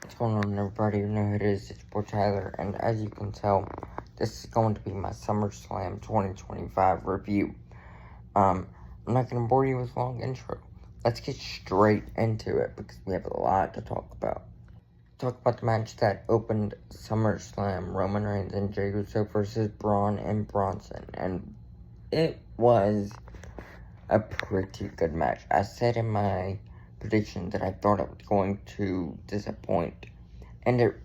What's going on, everybody? You know who it is. It's boy Tyler, and as you can tell, this is going to be my Summerslam 2025 review. I'm not going to bore you with a long intro. Let's get straight into it because we have a lot to talk about. Talk about the match that opened SummerSlam, Roman Reigns and Jey Uso versus Braun and Bronson, and it was a pretty good match. I said in my prediction that I thought it was going to disappoint, and it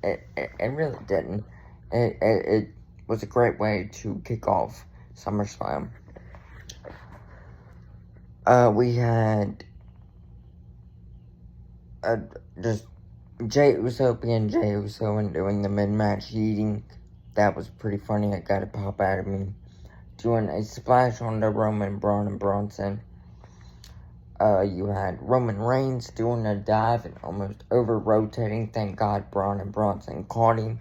really didn't. It was a great way to kick off SummerSlam. We had just Jey Uso being Jey Uso and doing the mid-match eating. That was pretty funny. It got a pop out of me. Doing a splash on the Roman, Braun, and Bronson. You had Roman Reigns doing a dive and almost over-rotating. Thank God Braun and Bronson caught him.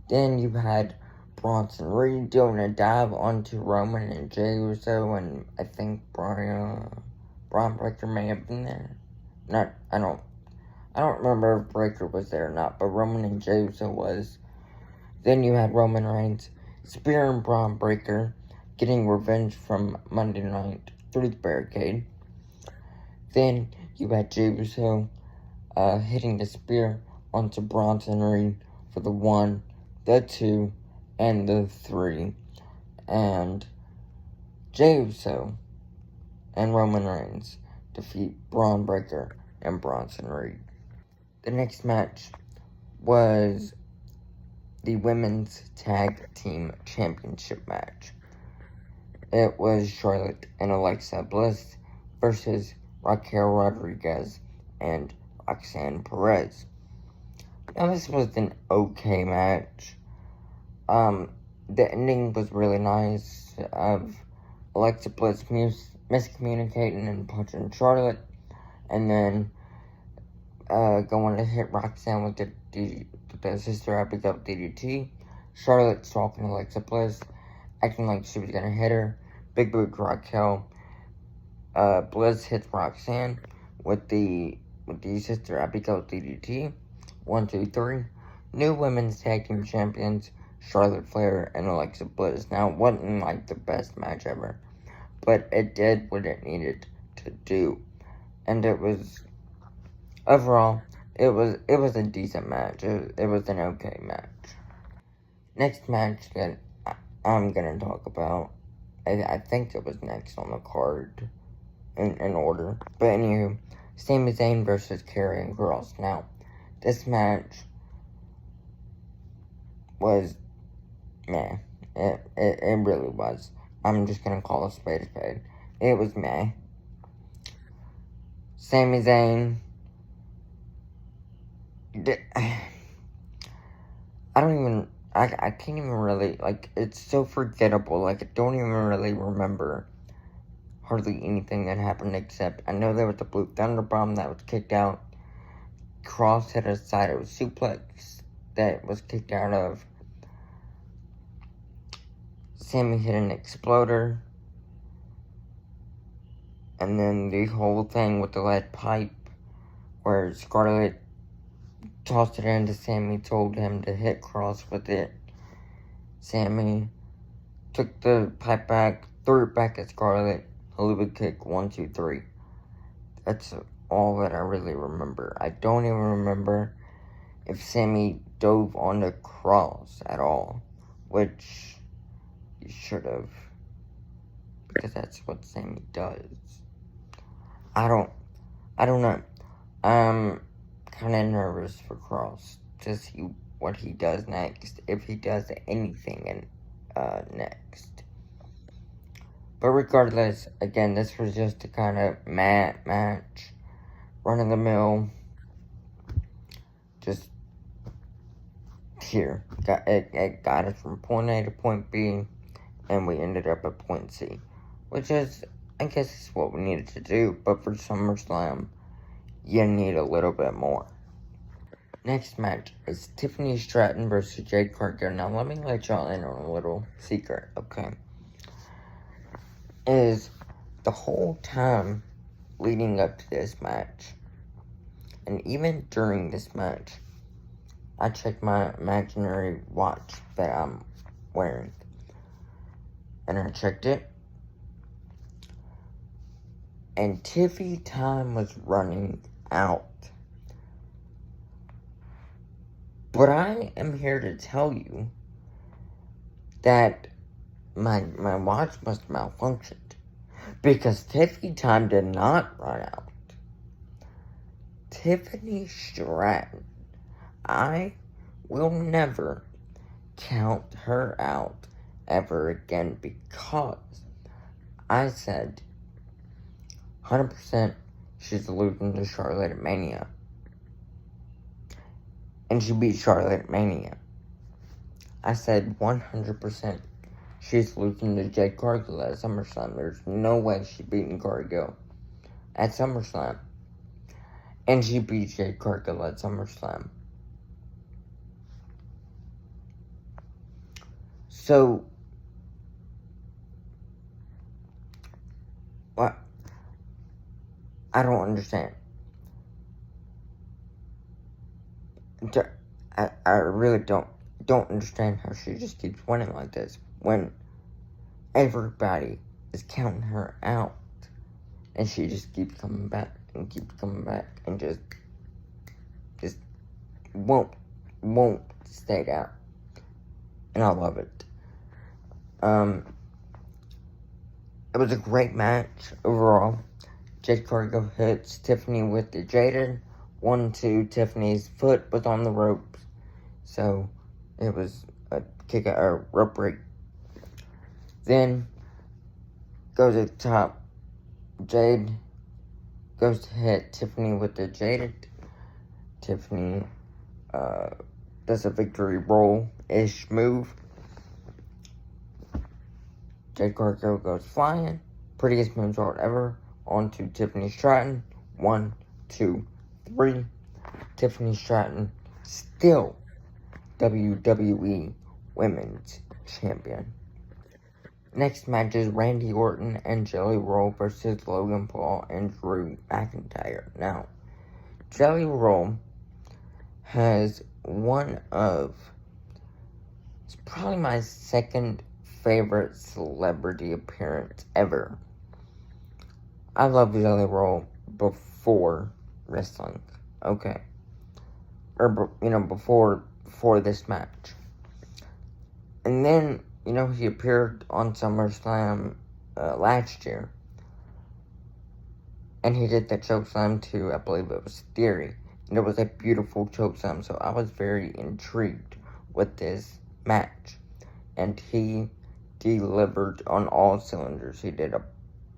Then you had Bronson Reed doing a dive onto Roman and Jey Uso, and I think Braun Breaker may have been there. I don't remember if Breaker was there or not, but Roman and Jey Uso was. Then you had Roman Reigns spearing Braun Breaker, getting revenge from Monday night through the barricade. Then you had Jey Uso hitting the spear onto Bronson Reed for the 1, the 2, and the 3. And Jey Uso and Roman Reigns defeat Braun Breaker and Bronson Reed. The next match was the Women's Tag Team Championship match. It was Charlotte and Alexa Bliss versus Raquel Rodriguez and Roxanne Perez. Now, this was an okay match. The ending was really nice of Alexa Bliss miscommunicating and punching Charlotte, and then going to hit Roxanne with the Sister Abigail DDT. Charlotte stalking Alexa Bliss, acting like she was gonna hit her. Big boot Raquel. Bliss hits Roxanne with the Sister Abigail DDT. 1, 2, 3. New Women's Tag Team Champions, Charlotte Flair and Alexa Bliss. Now, it wasn't like the best match ever, but it did what it needed to do, and it was overall it was a decent match. It was an okay match. Next match that I'm gonna talk about, I think it was next on the card in order, but anywho, Sami Zayn versus Karrion Kross. Now, this match was meh. It really was. I'm just gonna call a spade a spade. It was meh. Sami Zayn. I can't even really, like, it's so forgettable. Like, I don't even really remember hardly anything that happened, except I know there was the Blue Thunder Bomb that was kicked out. Cross hit a side of a suplex that was kicked out of. Sami hit an exploder. And then the whole thing with the lead pipe, where Scarlett tossed it into Sami, told him to hit Cross with it. Sami took the pipe back, threw it back at Scarlett. Haluva kick, 1, 2, 3. That's all that I really remember. I don't even remember if Sami dove on the Cross at all, which he should have, because that's what Sami does. I don't know. I'm kind of nervous for Cross to see what he does next, if he does anything next. But regardless, again, this was just a kind of match, run-of-the-mill, just here. It got us from point A to point B, and we ended up at point C, which is, I guess, is what we needed to do. But for SummerSlam, you need a little bit more. Next match is Tiffany Stratton versus Jade Cargill. Now, let me let y'all in on a little secret, okay? Is the whole time leading up to this match, And even during this match, I checked my imaginary watch that I'm wearing. And I checked it. And TV time was running out. But I am here to tell you that my watch must have malfunctioned. Because Tiffany time did not run out. Tiffany Stratton, I will never count her out ever again, because I said 100% she's losing to Charlotte at Mania. And she beat Charlotte at Mania. I said 100% she's losing to Jade Cargill at SummerSlam. There's no way she's beating Cargill at SummerSlam. And she beat Jade Cargill at SummerSlam. So, what? I don't understand. I really don't understand how she just keeps winning like this when everybody is counting her out, and she just keeps coming back and just won't stay down. And I love it. It was a great match overall. Jade Cargill hits Tiffany with the Jaded. 1-2, Tiffany's foot was on the ropes, so it was a rope break. Then goes to the top. Jade goes to hit Tiffany with the Jaded. Tiffany does a victory roll-ish move. Jade Cargill goes flying. Prettiest moonsault ever. On to Tiffany Stratton. 1, 2, 3. Tiffany Stratton still WWE Women's Champion. Next match is Randy Orton and Jelly Roll versus Logan Paul and Drew McIntyre. Now, Jelly Roll has it's probably my second favorite celebrity appearance ever. I love Jelly Roll before wrestling, okay, or before this match, and then he appeared on SummerSlam last year, and he did the chokeslam to, I believe it was Theory, and it was a beautiful chokeslam, so I was very intrigued with this match, and he delivered on all cylinders. He did a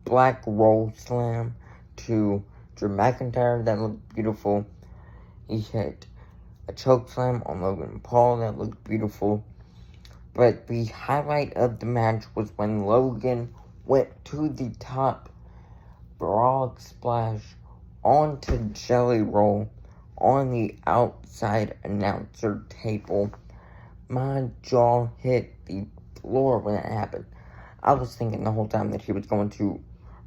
black roll slam to Drew McIntyre that looked beautiful. He hit a choke slam on Logan Paul that looked beautiful. But the highlight of the match was when Logan went to the top, frog splash onto Jelly Roll on the outside announcer table. My jaw hit the floor when it happened. I was thinking the whole time that he was going to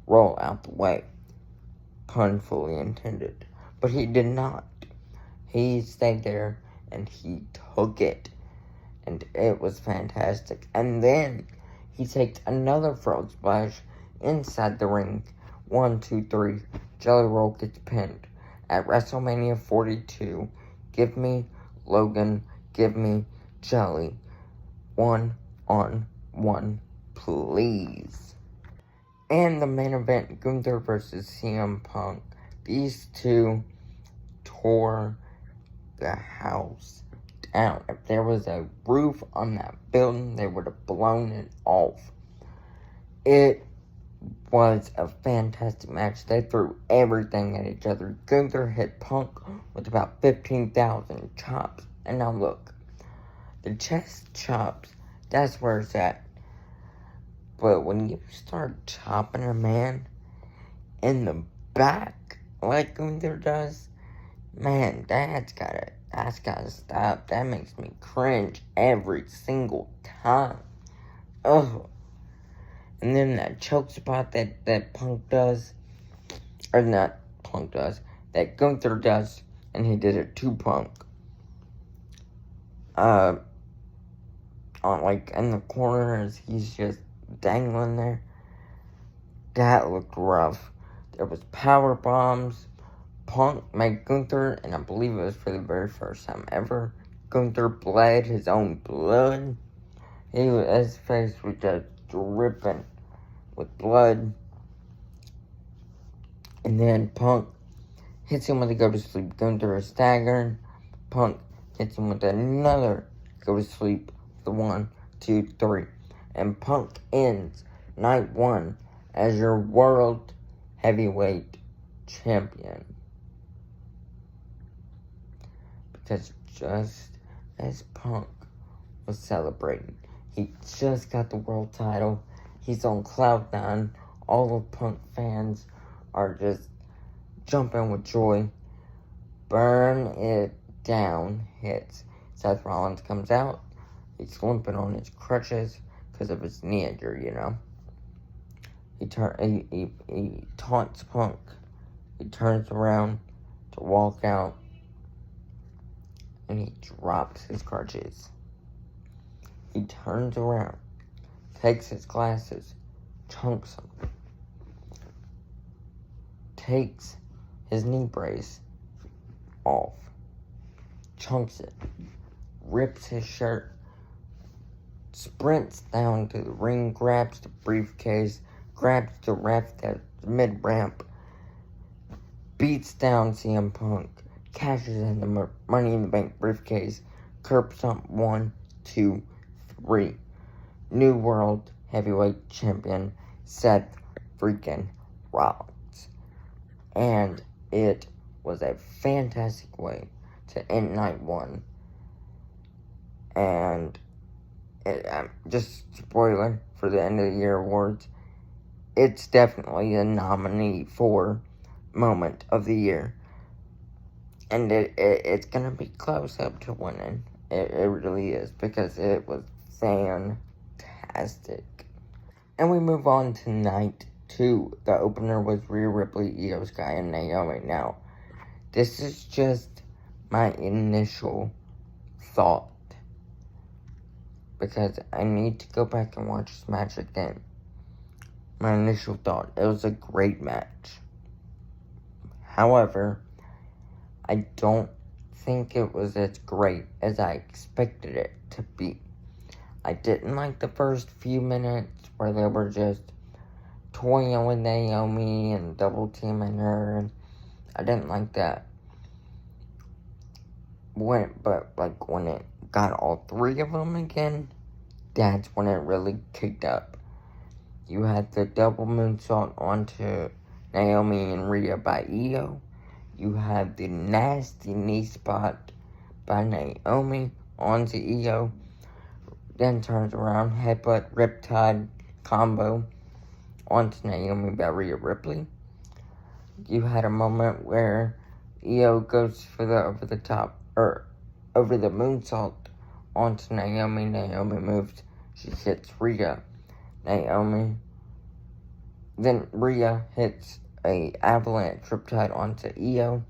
roll out the way. Pun fully intended. But he did not. He stayed there and he took it. And it was fantastic. And then he takes another frog splash inside the ring. 1, 2, 3. Jelly Roll gets pinned. At WrestleMania 42, give me Logan, give me Jelly. 1-on-1, please. And the main event, Gunther versus CM Punk. These two tore the house down. If there was a roof on that building, they would have blown it off. It was a fantastic match. They threw everything at each other. Gunther hit Punk with about 15,000 chops. And now look, the chest chops, that's where it's at. But when you start chopping a man in the back like Gunther does, man, that's gotta stop. That makes me cringe every single time. Ugh. And then that choke spot that Punk does, or not Punk does, that Gunther does and he did it to Punk. On, like, in the corners, he's just dangling there. That looked rough. There was power bombs. Punk made Gunther, and I believe it was for the very first time ever, Gunther bled his own blood. His face was just dripping with blood. And then Punk hits him with a go-to-sleep. Gunther is staggering. Punk hits him with another go-to-sleep. The 1, 2, 3. And Punk ends night 1 as your world heavyweight champion. Because just as Punk was celebrating, he just got the world title. He's on cloud 9. All of Punk fans are just jumping with joy. Burn It Down hits. Seth Rollins comes out. He's limping on his crutches because of his knee injury, you know. He taunts Punk. He turns around to walk out, and he drops his crutches. He turns around, takes his glasses, chunks them, takes his knee brace off, chunks it, rips his shirt, sprints down to the ring, grabs the briefcase, grabs the ref at the mid-ramp, beats down CM Punk, cashes in the Money in the Bank briefcase, curb stomp 1, 2, 3. New World Heavyweight Champion Seth freaking Rollins. And it was a fantastic way to end night 1. And just spoiler for the end of the year awards, it's definitely a nominee for Moment of the Year. And it's going to be close up to winning. It really is, because it was fantastic. And we move on to night 2. The opener was Rhea Ripley, Io Sky, and Naomi. Now, this is just my initial thought, because I need to go back and watch this match again. My initial thought, it was a great match. However, I don't think it was as great as I expected it to be. I didn't like the first few minutes where they were just toying with Naomi and double teaming her. I didn't like that. But when it got all 3 of them again, that's when it really kicked up. You had the double moonsault onto Naomi and Rhea by Io. You had the nasty knee spot by Naomi onto Io. Then turns around, headbutt, riptide combo onto Naomi by Rhea Ripley. You had a moment where Io goes for the over the moonsault onto Naomi. Naomi moves. She hits Rhea. Then Rhea hits a avalanche riptide onto Io.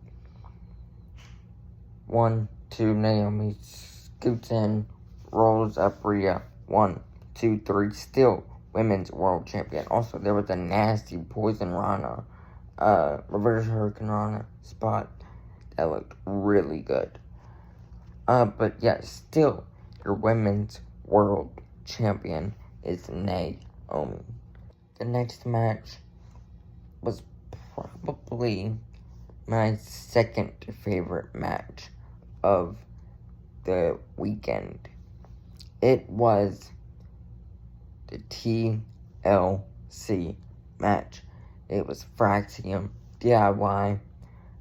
1, 2, Naomi scoots in, rolls up Rhea. 1, 2, 3, still women's world champion. Also, there was a nasty Poison Rana, reverse Hurricane Rana spot that looked really good. But yeah, still, your women's world champion is Naomi. The next match was probably my second favorite match of the weekend. It was the TLC match. It was Fraxium, DIY,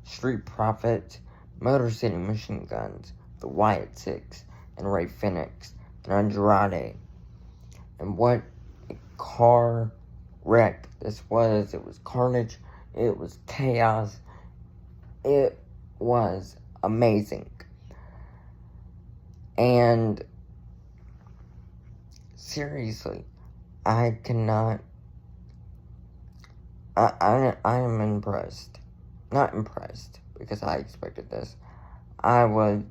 Street Profits, Motor City Machine Guns, the Wyatt Six, and Ray Phoenix, and Andrade. And what a car wreck this was. It was carnage. It was chaos. It was amazing. And seriously, I cannot. I am impressed. Not impressed, because I expected this. I was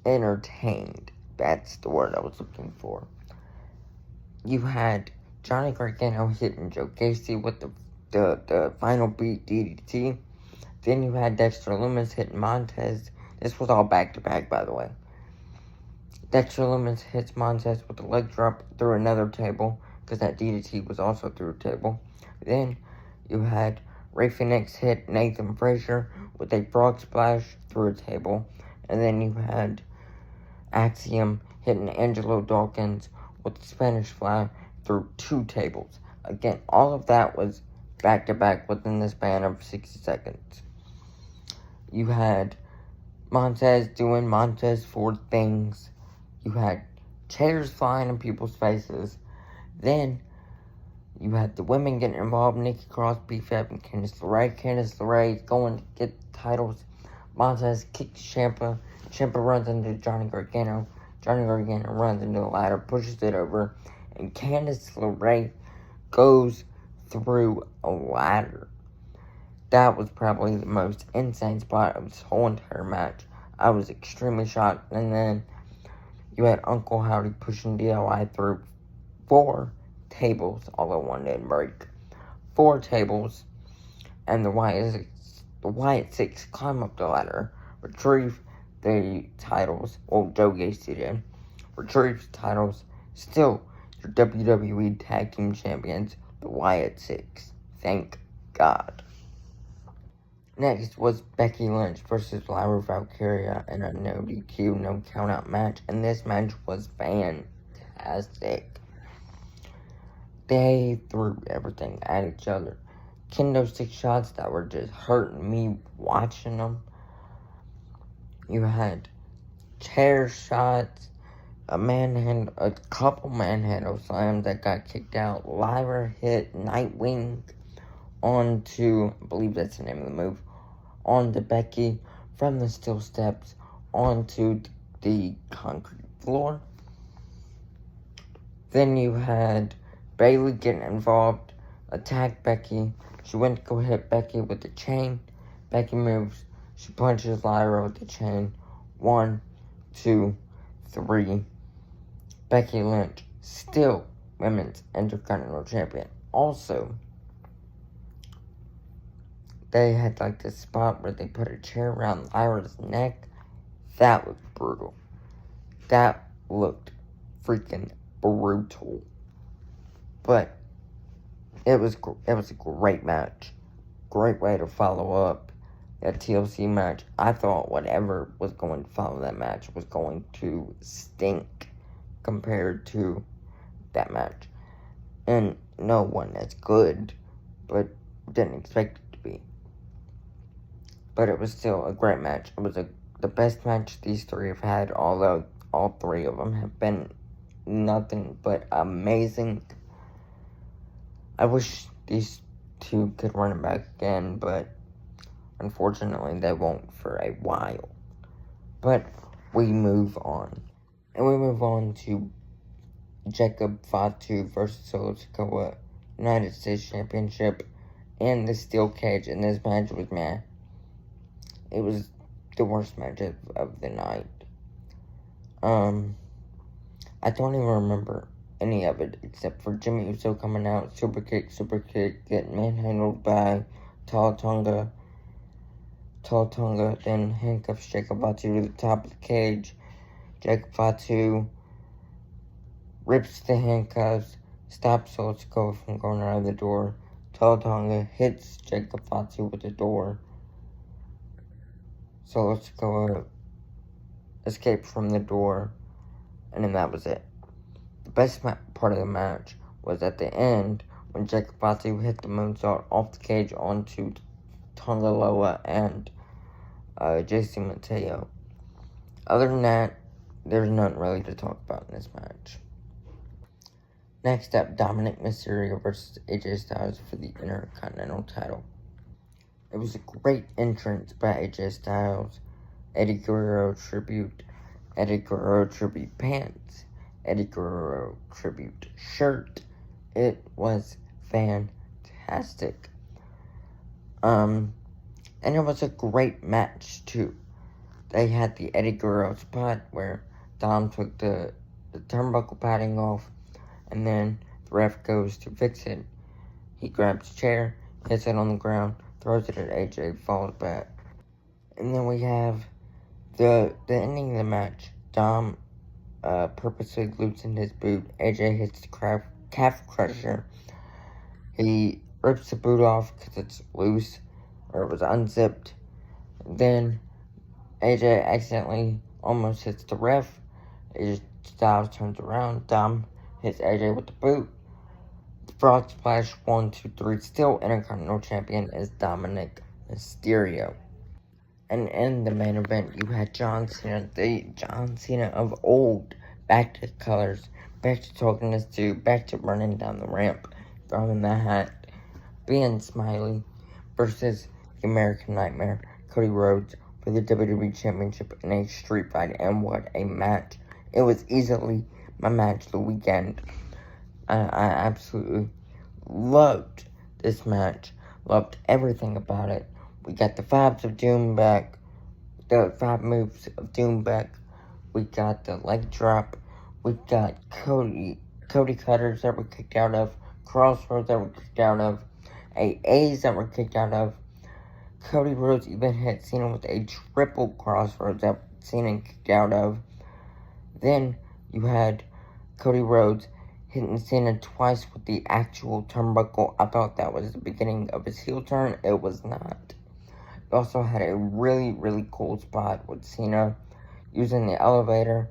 entertained. That's the word I was looking for. You had Johnny Gargano hitting Joe Gacy with the final beat DDT. Then you had Dexter Lumis hitting Montez. This was all back-to-back, by the way. Dexter Lumis hits Montez with a leg drop through another table, because that DDT was also through a table. Then you had Rey Fenix hit Nathan Frazier with a frog splash through a table. And then you had Axiom hitting Angelo Dawkins with the Spanish Fly through 2 tables. Again, all of that was back-to-back within the span of 60 seconds. You had Montez doing Montez Ford things. You had chairs flying in people's faces. Then you had the women getting involved. Nikki Cross, BFAB, and Candice LeRae. Candice LeRae going to get the titles. Montez kicks Ciampa. Ciampa runs into Johnny Gargano. Johnny Gargano runs into the ladder, pushes it over, and Candice LeRae goes through a ladder. That was probably the most insane spot of this whole entire match. I was extremely shocked. And then you had Uncle Howdy pushing DIY through 4 tables, although one didn't break. 4 tables, and the Wyatt Six climb up the ladder, retrieve the titles. Well, Joe Gacy did. Retrieve the titles. Still, your WWE Tag Team Champions, the Wyatt Six. Thank God. Next was Becky Lynch versus Lyra Valkyria in a no DQ, no countout match, and this match was fantastic. They threw everything at each other. Kendo stick shots that were just hurting me watching them. You had chair shots, a couple manhandle slams that got kicked out. Lyra hit Nightwing onto, I believe that's the name of the move, onto Becky from the steel steps onto the concrete floor. Then you had Bayley getting involved, attack Becky. She went to go hit Becky with the chain. Becky moves. She punches Lyra with the chain. 1, 2, 3. Becky Lynch, still Women's Intercontinental Champion. Also, they had like this spot where they put a chair around Lyra's neck. That was brutal. That looked freaking brutal. But it was a great match. Great way to follow up that TLC match. I thought whatever was going to follow that match was going to stink compared to that match. And no one that's good, but didn't expect it to be. But it was still a great match. It was the best match these 3 have had, although all 3 of them have been nothing but amazing. I wish these 2 could run it back again, but unfortunately they won't for a while. But we move on. And we move on to Jacob Fatu versus Solo Sikoa United States Championship and the steel cage. And this match was meh. It was the worst match of the night. I don't even remember any of it except for Jimmy Uso coming out, super kick, getting manhandled by Tall Tonga, then handcuffs Jacob Fatu to the top of the cage. Jacob Fatu rips the handcuffs, stops Solo Sikoa from going out of the door. Tall Tonga hits Jacob Fatu with the door. Solo Sikoa escaped from the door, and then that was it. The best part of the match was at the end when Jacob Fatu hit the moonsault off the cage onto Tonga Loa and JC Mateo. Other than that, there's nothing really to talk about in this match. Next up, Dominic Mysterio versus AJ Styles for the Intercontinental title. It was a great entrance by AJ Styles. Eddie Guerrero tribute, Eddie Guerrero tribute pants, Eddie Guerrero tribute shirt. It was fantastic. And it was a great match, too. They had the Eddie Guerrero spot where Dom took the turnbuckle padding off, and then the ref goes to fix it. He grabs a chair, hits it on the ground, throws it at AJ, falls back. And then we have the ending of the match. Dom purposely loosened his boot. AJ hits the calf crusher. He rips the boot off because it's loose, or it was unzipped. Then AJ accidentally almost hits the ref. AJ Styles turns around. Dom hits AJ with the boot. Frog Splash 1, 2, 3. Still Intercontinental Champion is Dominic Mysterio. And in the main event, you had John Cena, the John Cena of old. Back to colors. Back to talking this dude. Back to running down the ramp. Throwing the hat. Being smiley. Versus the American Nightmare, Cody Rhodes, for the WWE Championship in a street fight. And what a match. It was easily my match of the weekend. I absolutely loved this match. Loved everything about it. We got the 5s of Doom back. The 5 moves of Doom back. We got the leg drop. We got Cody cutters that were kicked out of. Crossroads that were kicked out of. AAs that were kicked out of. Cody Rhodes even hit Cena with a triple crossroads that Cena kicked out of. Then you had Cody Rhodes hitting Cena twice with the actual turnbuckle. I thought that was the beginning of his heel turn. It was not. We also had a really, really cool spot with Cena using the elevator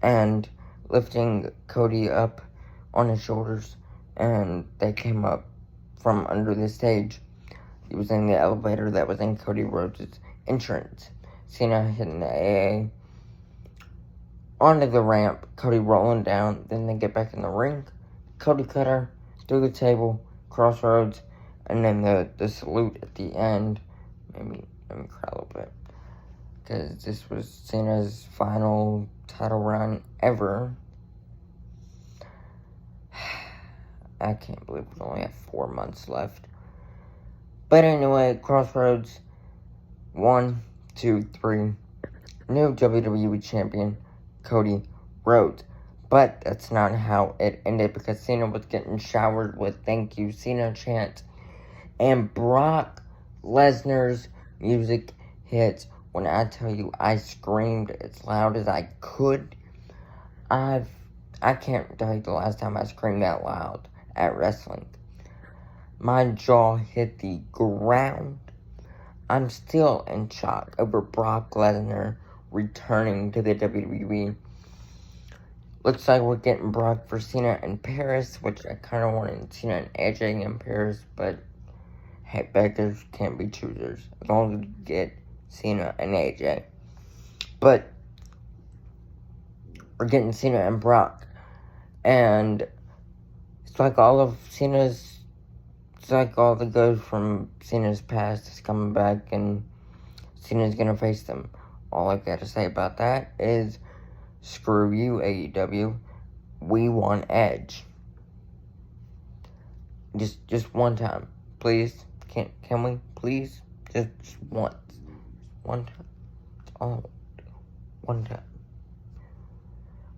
and lifting Cody up on his shoulders. And they came up from under the stage using the elevator that was in Cody Rhodes' entrance. Cena hitting the AA onto the ramp, Cody rolling down, then they get back in the ring. Cody cutter through the table, crossroads, and then the salute at the end. Maybe let me cry a little bit, because this was Cena's final title run ever. I can't believe we only have 4 months left. But anyway, crossroads, 1, 2, 3. New WWE Champion, Cody Rhodes. But that's not how it ended, because Cena was getting showered with thank you Cena chants. And Brock Lesnar's music hits. When I tell you I screamed as loud as I could, I can't tell you the last time I screamed that loud at wrestling. My jaw hit the ground. I'm still in shock over Brock Lesnar returning to the WWE. Looks like we're getting Brock for Cena in Paris, which I kind of wanted Cena and AJ in Paris, but hey, beggars can't be choosers. As long as we get Cena and AJ. But we're getting Cena and Brock. And it's like all of Cena's... It's like all the good from Cena's past is coming back, and Cena's gonna face them. All I gotta say about that is, screw you, AEW. We want Edge. Just one time, please. Can we, please? Just once. One time. That's all I want to do. One time.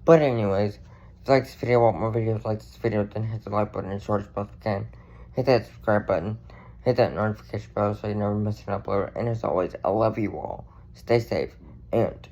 But anyways, if you like this video, want more videos like this video, then hit the like button as short as possible can. Hit that subscribe button. Hit that notification bell so you never miss an upload. And as always, I love you all. Stay safe and